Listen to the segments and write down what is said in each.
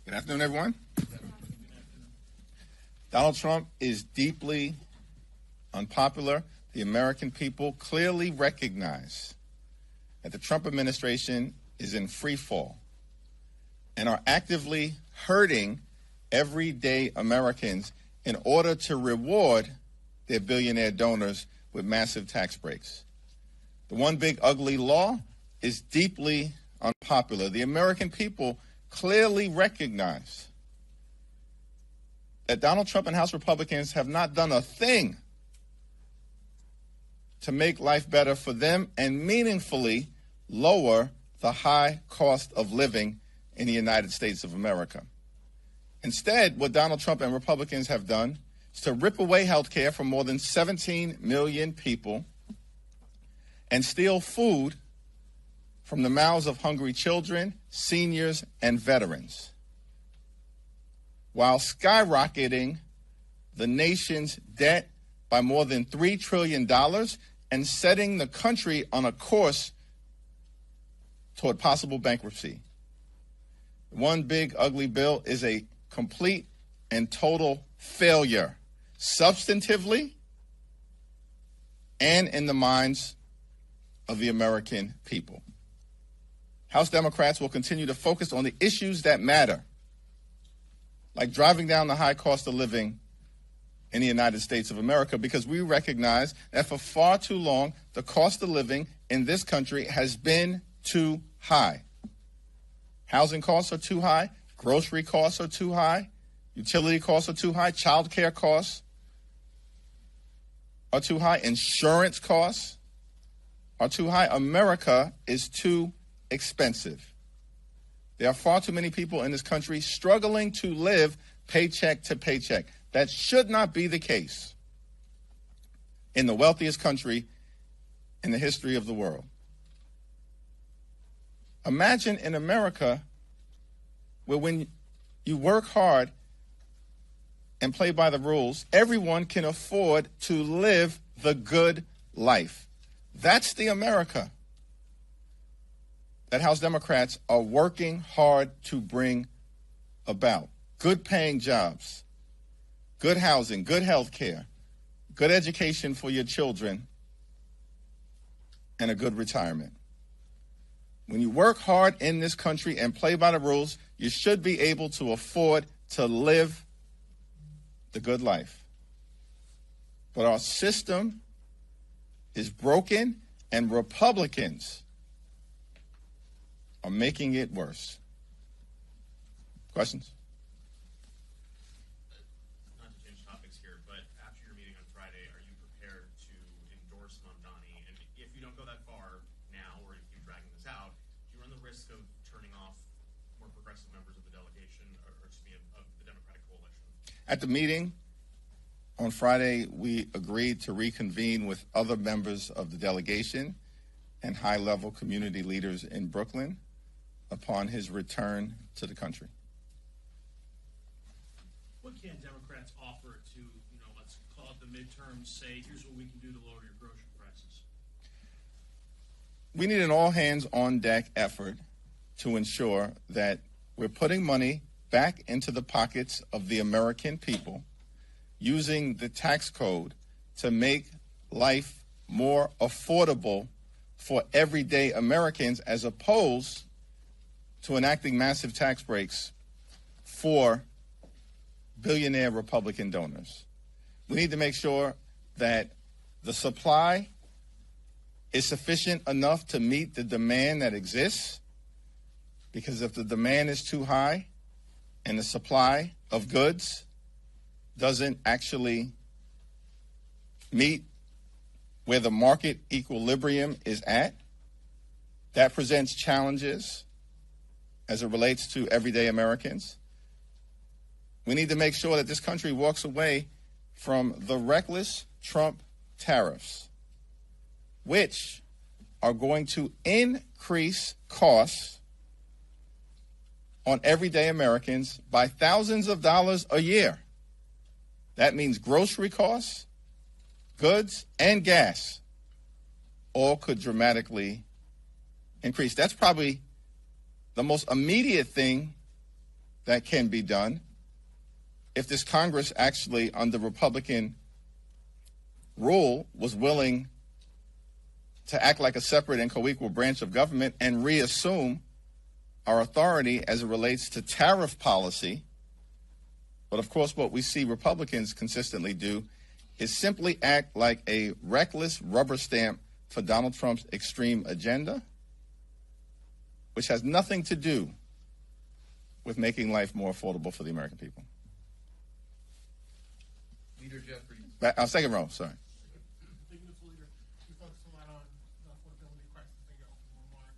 Good afternoon, everyone. Donald Trump is deeply unpopular. The American people clearly recognize that the Trump administration is in free fall and are actively hurting everyday Americans in order to reward their billionaire donors with massive tax breaks. The one big ugly law is deeply unpopular. The American people clearly recognize that Donald Trump and House Republicans have not done a thing to make life better for them and meaningfully lower the high cost of living in the United States of America. Instead, what Donald Trump and Republicans have done is to rip away health care from more than 17 million people and steal food from the mouths of hungry children, seniors, and veterans, while skyrocketing the nation's debt by more than $3 trillion and setting the country on a course toward possible bankruptcy. One big ugly bill is a complete and total failure, substantively and in the minds of the American people. House Democrats will continue to focus on the issues that matter, like driving down the high cost of living in the United States of America, because we recognize that for far too long, the cost of living in this country has been too high. Housing costs are too high, grocery costs are too high, utility costs are too high, child care costs are too high, insurance costs are too high. America is too expensive. There are far too many people in this country struggling to live paycheck to paycheck. That should not be the case in the wealthiest country in the history of the world. Imagine in America where when you work hard and play by the rules, everyone can afford to live the good life. That's the America that House Democrats are working hard to bring about. Good paying jobs, good housing, good health care, good education for your children, and a good retirement. When you work hard in this country and play by the rules, you should be able to afford to live the good life. But our system is broken, and Republicans are making it worse. Questions? Not to change topics here, but after your meeting on Friday, are you prepared to endorse Mamdani? And if you don't go that far now, or if you keep dragging this out, do you run the risk of turning off more progressive members of the delegation, or excuse me, of the Democratic coalition? At the meeting on Friday, we agreed to reconvene with other members of the delegation and high-level community leaders in Brooklyn upon his return to the country. What can Democrats offer to, let's call it the midterms, say, here's what we can do to lower your grocery prices? We need an all-hands-on-deck effort to ensure that we're putting money back into the pockets of the American people, using the tax code to make life more affordable for everyday Americans, as opposed to enacting massive tax breaks for billionaire Republican donors. We need to make sure that the supply is sufficient enough to meet the demand that exists, because if the demand is too high and the supply of goods doesn't actually meet where the market equilibrium is at, that presents challenges as it relates to everyday Americans. We need to make sure that this country walks away from the reckless Trump tariffs, which are going to increase costs on everyday Americans by thousands of dollars a year. That means grocery costs, goods, and gas all could dramatically increase. That's probably the most immediate thing that can be done if this Congress actually, under Republican rule, was willing to act like a separate and co-equal branch of government and reassume our authority as it relates to tariff policy. But of course, what we see Republicans consistently do is simply act like a reckless rubber stamp for Donald Trump's extreme agenda, which has nothing to do with making life more affordable for the American people. Leader Jeffries. Second row, sorry. Beautiful leader, you focused a lot on the affordability crisis in your opening remarks.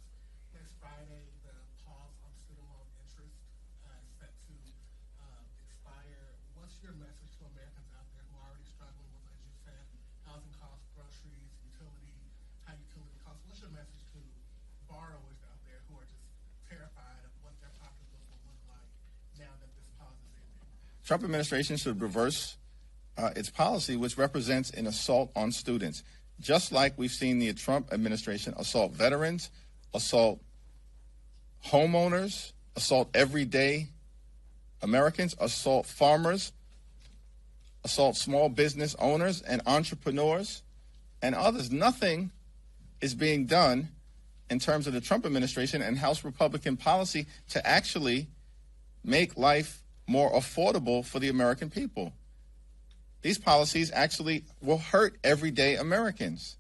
Next Friday, the pause on student loan interest is set to expire. What's your message to Americans out there who are already struggling with, as you said, housing costs, groceries, high utility costs? What's your message to borrowers out there who are just terrified of what their pocketbooks will look like now that this pause is ending? Trump administration should reverse its policy, which represents an assault on students. Just like we've seen the Trump administration assault veterans, assault homeowners, assault everyday Americans, assault farmers, assault small business owners and entrepreneurs and others. Nothing is being done in terms of the Trump administration and House Republican policy to actually make life more affordable for the American people. These policies actually will hurt everyday Americans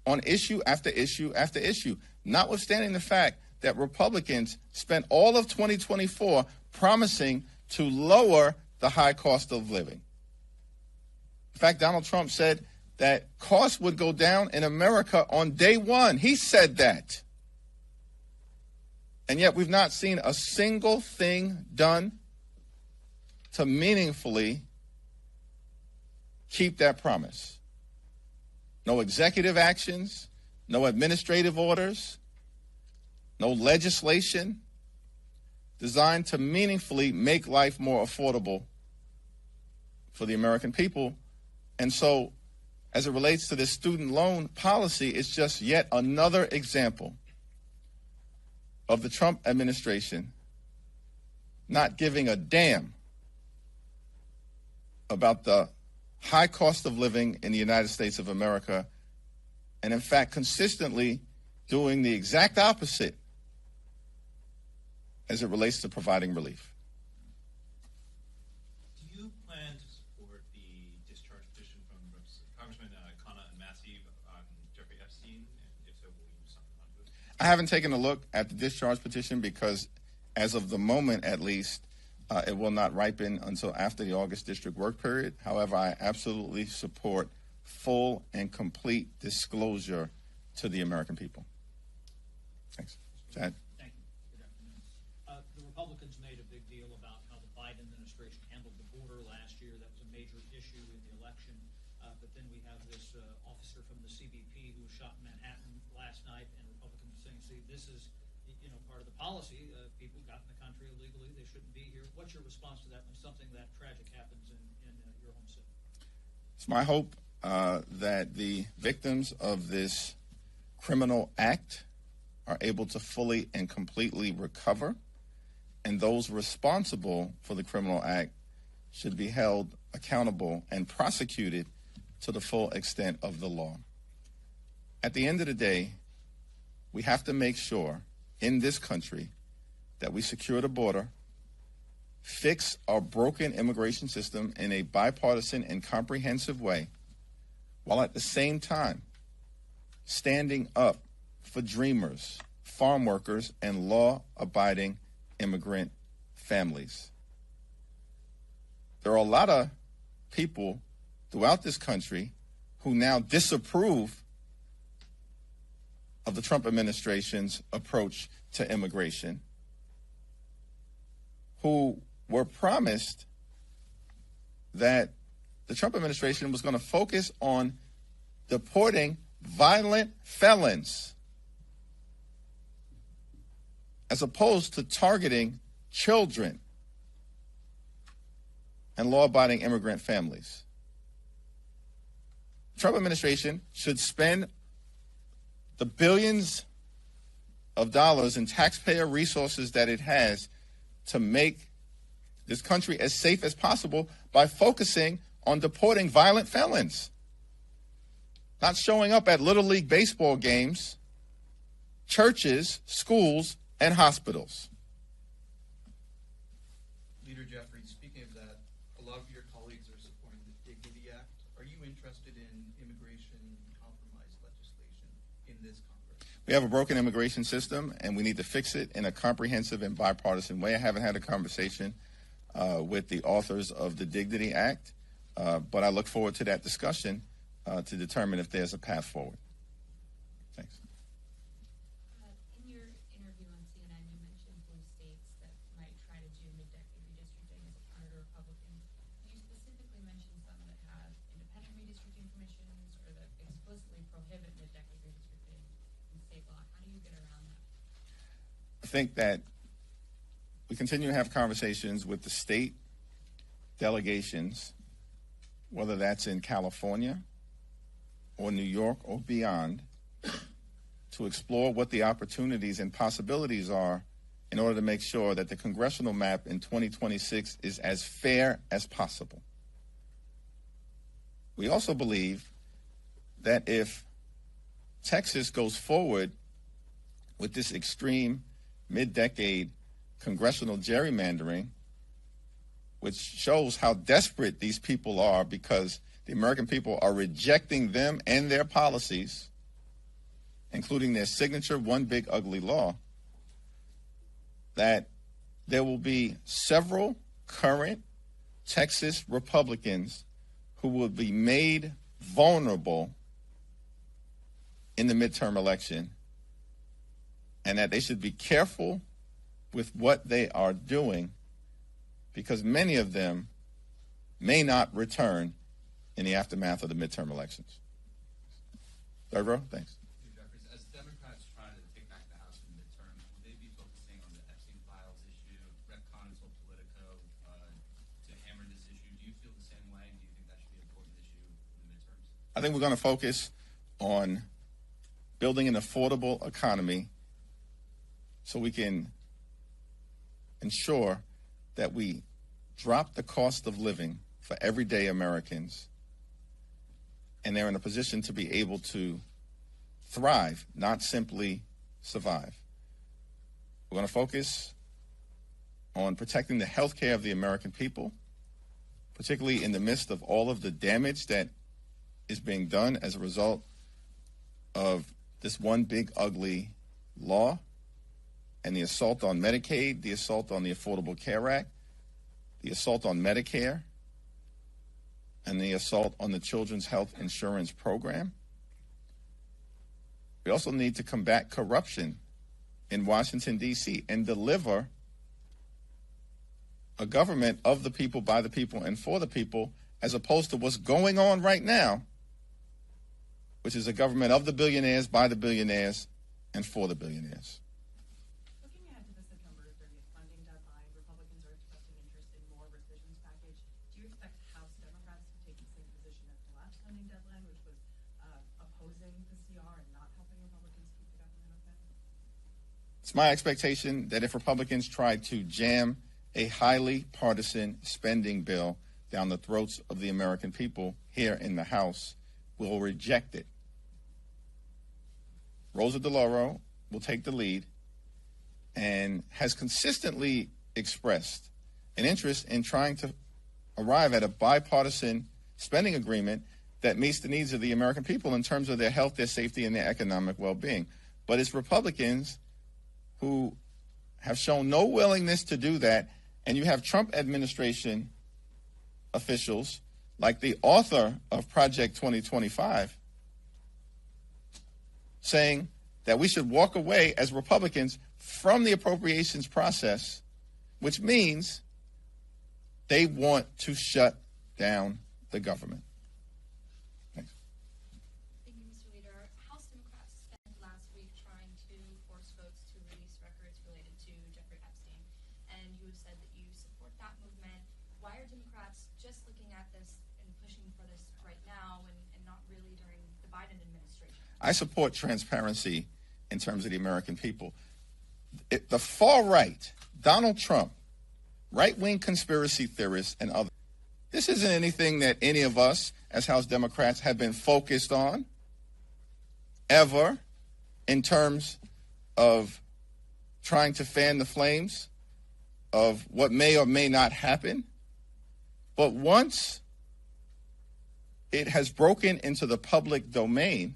on issue after issue after issue, notwithstanding the fact that Republicans spent all of 2024 promising to lower the high cost of living. In fact, Donald Trump said that costs would go down in America on day one. He said that. And yet we've not seen a single thing done to meaningfully keep that promise. No executive actions, no administrative orders, no legislation designed to meaningfully make life more affordable for the American people. And so, as it relates to this student loan policy, it's just yet another example of the Trump administration not giving a damn about the high cost of living in the United States of America, and in fact consistently doing the exact opposite as it relates to providing relief. Do you plan to support the discharge petition from Congressman Khanna and Massey on Jeffrey Epstein? And if so, will you sign on to it? I haven't taken a look at the discharge petition because, as of the moment at least, it will not ripen until after the August district work period. However, I absolutely support full and complete disclosure to the American people. Thanks. Chad? Thank you. Good afternoon. The Republicans made a big deal about how the Biden administration handled the border last year. That was a major issue in the election. But then we have this officer from the CBP who was shot in Manhattan last night, and Republicans saying, see, this is part of the policy. People got in the country illegally. They shouldn't be here. What's your response to that when something that tragic happens in your home city? It's my hope that the victims of this criminal act are able to fully and completely recover, and those responsible for the criminal act should be held accountable and prosecuted to the full extent of the law. At the end of the day, we have to make sure in this country that we secure the border, fix our broken immigration system in a bipartisan and comprehensive way, while at the same time standing up for dreamers, farm workers, and law-abiding immigrant families. There are a lot of people throughout this country who now disapprove of the Trump administration's approach to immigration, who were promised that the Trump administration was going to focus on deporting violent felons as opposed to targeting children and law-abiding immigrant families. The Trump administration should spend the billions of dollars in taxpayer resources that it has to make this country as safe as possible by focusing on deporting violent felons, not showing up at Little League baseball games, churches, schools, and hospitals. Leader Jeffries, speaking of that, a lot of your colleagues are supporting the Dignity Act. Are you interested in immigration compromise legislation in this Congress? We have a broken immigration system, and we need to fix it in a comprehensive and bipartisan way. I haven't had a conversation with the authors of the Dignity Act, but I look forward to that discussion to determine if there's a path forward. Thanks. In your interview on CNN, you mentioned blue states that might try to do mid-decade redistricting as a counter to Republicans. You specifically mentioned some that have independent redistricting commissions or that explicitly prohibit mid-decade redistricting in state law. How do you get around that? I think that we continue to have conversations with the state delegations, whether that's in California or New York or beyond, to explore what the opportunities and possibilities are in order to make sure that the congressional map in 2026 is as fair as possible. We also believe that if Texas goes forward with this extreme mid-decade congressional gerrymandering, which shows how desperate these people are because the American people are rejecting them and their policies, including their signature One Big Ugly Law, that there will be several current Texas Republicans who will be made vulnerable in the midterm election, and that they should be careful with what they are doing because many of them may not return in the aftermath of the midterm elections. Third row, thanks. Jeffries, as Democrats try to take back the House in the midterm, will they be focusing on the Epstein files issue, retcon until Politico to hammer this issue? Do you feel the same way? Do you think that should be an important issue in the midterms? I think we're going to focus on building an affordable economy so we can ensure that we drop the cost of living for everyday Americans, and they're in a position to be able to thrive, not simply survive. We're going to focus on protecting the health care of the American people, particularly in the midst of all of the damage that is being done as a result of this One Big Ugly Law and the assault on Medicaid, the assault on the Affordable Care Act, the assault on Medicare, and the assault on the Children's Health Insurance Program. We also need to combat corruption in Washington, D.C., and deliver a government of the people, by the people, and for the people, as opposed to what's going on right now, which is a government of the billionaires, by the billionaires, and for the billionaires. Looking ahead to the September 30th funding deadline, Republicans are expressing interest in more rescissions package. Do you expect House Democrats to take the same position as the last funding deadline, which was opposing the CR and not helping Republicans keep the government open? It's my expectation that if Republicans try to jam a highly partisan spending bill down the throats of the American people here in the House, we'll reject it. Rosa DeLauro will take the lead and has consistently expressed an interest in trying to arrive at a bipartisan spending agreement that meets the needs of the American people in terms of their health, their safety, and their economic well-being. But it's Republicans who have shown no willingness to do that, and you have Trump administration officials like the author of Project 2025 saying that we should walk away as Republicans from the appropriations process, which means they want to shut down the government. Thanks. Thank you, Mr. Leader. House Democrats spent last week trying to force votes to release records related to Jeffrey Epstein, and you have said that you support that movement. Why are Democrats just looking at this and pushing for this right now and not really during the Biden administration? I support transparency in terms of the American people. The far right, Donald Trump, right-wing conspiracy theorists and others. This isn't anything that any of us as House Democrats have been focused on ever in terms of trying to fan the flames of what may or may not happen. But once it has broken into the public domain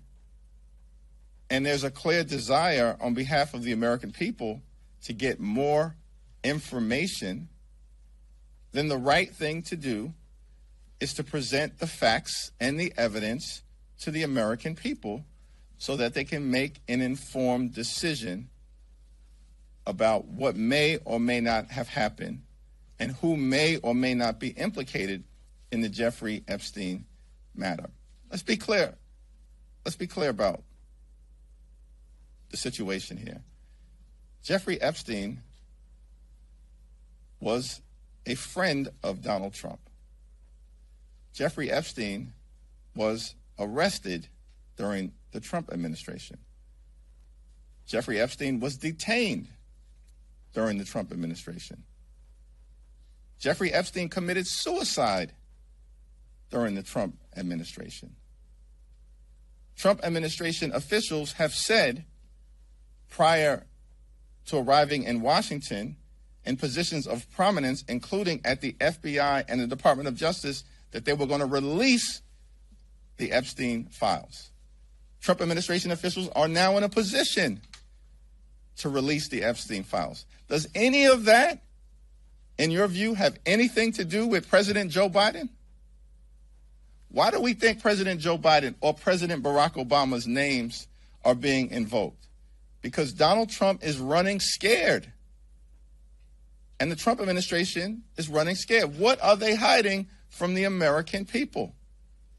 and there's a clear desire on behalf of the American people to get more information, then the right thing to do is to present the facts and the evidence to the American people so that they can make an informed decision about what may or may not have happened and who may or may not be implicated in the Jeffrey Epstein matter. Let's be clear. Let's be clear about the situation here. Jeffrey Epstein was a friend of Donald Trump. Jeffrey Epstein was arrested during the Trump administration. Jeffrey Epstein was detained during the Trump administration. Jeffrey Epstein committed suicide during the Trump administration. Trump administration officials have said prior to arriving in Washington in positions of prominence, including at the FBI and the Department of Justice, that they were going to release the Epstein files. Trump administration officials are now in a position to release the Epstein files. Does any of that, in your view, have anything to do with President Joe Biden? Why do we think President Joe Biden or President Barack Obama's names are being invoked? Because Donald Trump is running scared. And the Trump administration is running scared. What are they hiding from the American people?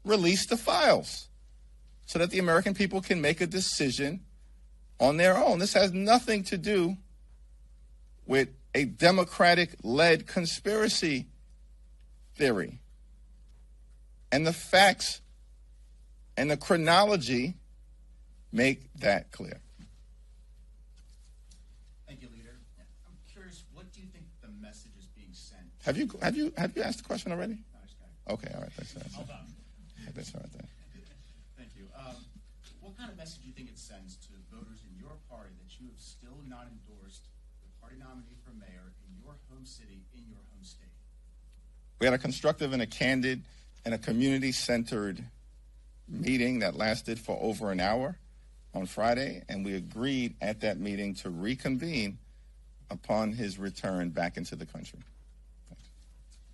Release the files so that the American people can make a decision on their own. This has nothing to do with a Democratic-led conspiracy theory. And the facts and the chronology make that clear. Thank you, Leader. I'm curious, what do you think the message is being sent? Have you asked the question already? No, I just got it. Okay, all right. That's all right then. Thank you. What kind of message do you think it sends to voters in your party that you have still not endorsed the party nominee for mayor in your home city, in your home state? We had a constructive and a candid and a community-centered meeting that lasted for over an hour on Friday, and we agreed at that meeting to reconvene upon his return back into the country. Thanks.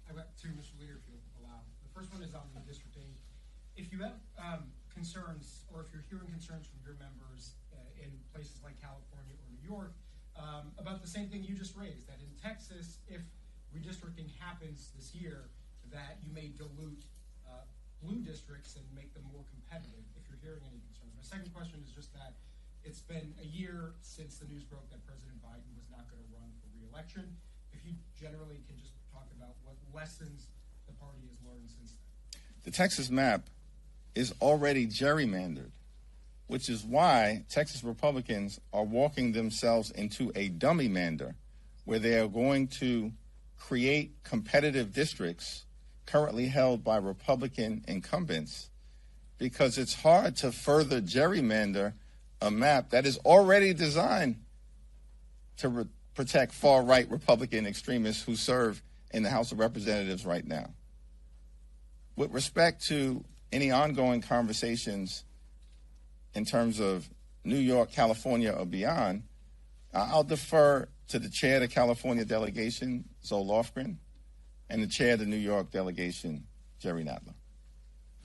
I've got two, Mr. Leader, if you'll allow. The first one is on the districting. If you have concerns, or if you're hearing concerns from your members in places like California or New York about the same thing you just raised, that in Texas, if redistricting happens this year, that you may dilute blue districts and make them more competitive, if you're hearing any concerns. My second question is just that it's been a year since the news broke that President Biden was not going to run for re-election. If you generally can just talk about what lessons the party has learned since then. The Texas map is already gerrymandered, which is why Texas Republicans are walking themselves into a dummy mander where they are going to create competitive districts currently held by Republican incumbents, because it's hard to further gerrymander a map that is already designed to protect far-right Republican extremists who serve in the House of Representatives right now. With respect to any ongoing conversations in terms of New York, California, or beyond, I'll defer to the chair of the California delegation, Zoe Lofgren, and the chair of the New York delegation, Jerry Nadler.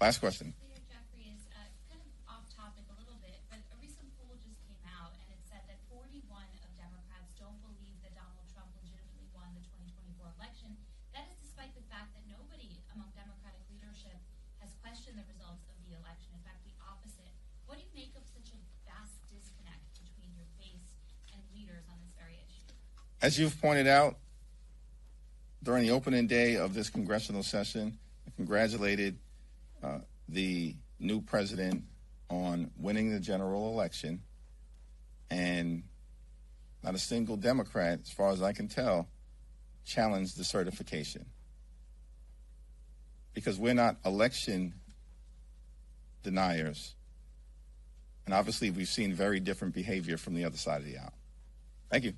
Last question. Leader Jeffries, kind of off topic a little bit, but a recent poll just came out and it said that 41 of Democrats don't believe that Donald Trump legitimately won the 2024 election. That is despite the fact that nobody among Democratic leadership has questioned the results of the election. In fact, the opposite. What do you make of such a vast disconnect between your base and leaders on this very issue? As you've pointed out, during the opening day of this congressional session, I congratulated the new president on winning the general election, and not a single Democrat, as far as I can tell, challenge the certification, because we're not election deniers. And obviously, we've seen very different behavior from the other side of the aisle. Thank you.